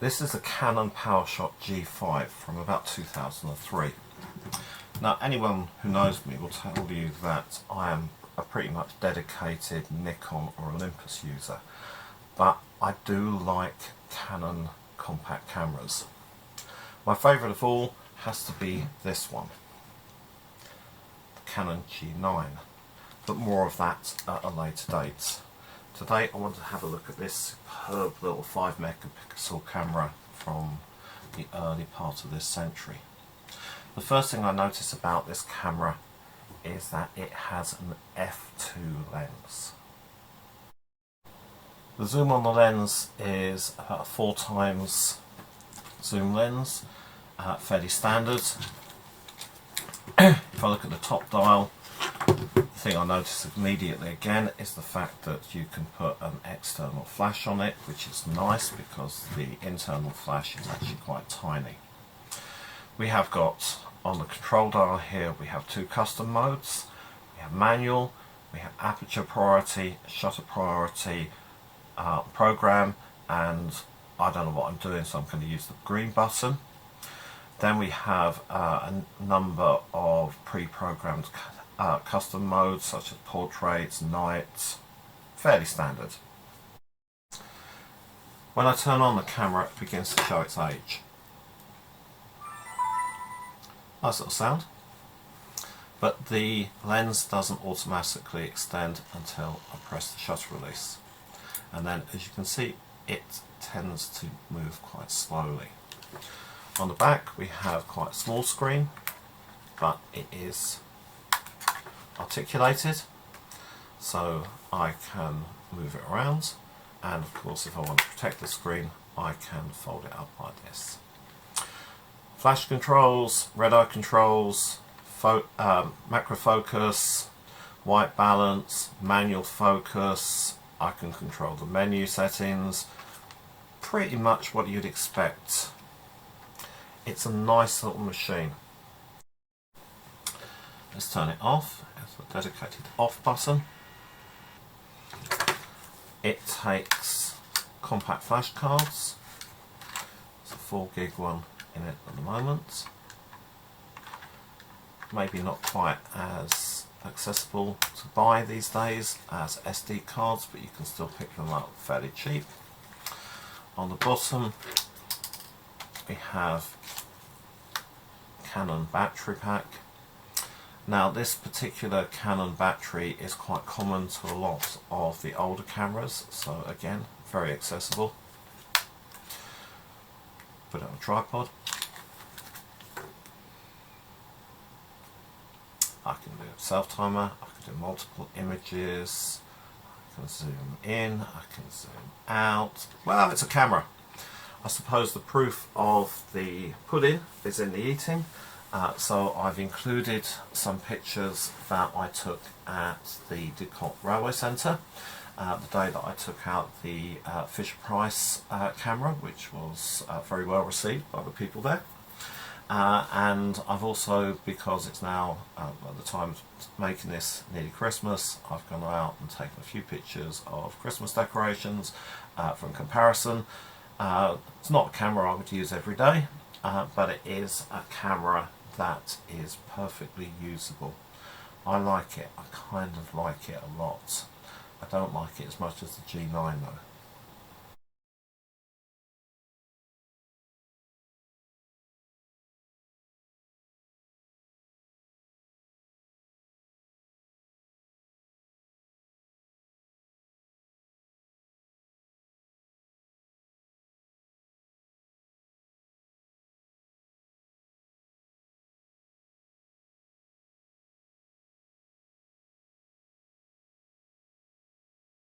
This is a Canon PowerShot G5 from about 2003. Now anyone who knows me will tell you that I am a pretty much dedicated Nikon or Olympus user, but I do like Canon compact cameras. My favourite of all has to be this one, the Canon G9, but more of that at a later date. Today I want to have a look at this superb little 5 megapixel camera from the early part of this century. The first thing I notice about this camera is that it has an f2 lens. The zoom on the lens is about a 4 times zoom lens, fairly standard. If I look at the top dial, the thing I notice immediately again is the fact that you can put an external flash on it, which is nice because the internal flash is actually quite tiny. We have got on the control dial here, we have 2 custom modes. We have manual, we have aperture priority, shutter priority, program, and I don't know what I'm doing, so I'm going to use the green button. Then we have a number of pre-programmed custom modes such as portraits, night, fairly standard. When I turn on the camera, it begins to show its age. Nice little sound. But the lens doesn't automatically extend until I press the shutter release. And then, as you can see, it tends to move quite slowly. On the back we have quite a small screen, but it is articulated, so I can move it around, and of course if I want to protect the screen I can fold it up like this. Flash controls, red eye controls, macro focus, white balance, manual focus. I can control the menu settings, pretty much what you'd expect. It's a nice little machine. Let's turn it off. It's a dedicated off button. It takes compact flash cards. There's a 4 gig one in it at the moment. Maybe not quite as accessible to buy these days as SD cards, but you can still pick them up fairly cheap. On the bottom we have Canon battery pack. Now this particular Canon battery is quite common to a lot of the older cameras, so again very accessible. Put it on a tripod. I can do a self-timer, I can do multiple images, I can zoom in, I can zoom out. Well, it's a camera. I suppose the proof of the pudding is in the eating, so I've included some pictures that I took at the Descamps Railway Centre the day that I took out the Fisher-Price camera, which was very well received by the people there. And I've also, because it's now at the time of making this nearly Christmas, I've gone out and taken a few pictures of Christmas decorations for comparison. It's not a camera I would use every day, but it is a camera that is perfectly usable. I like it, I kind of like it a lot. I don't like it as much as the G9 though.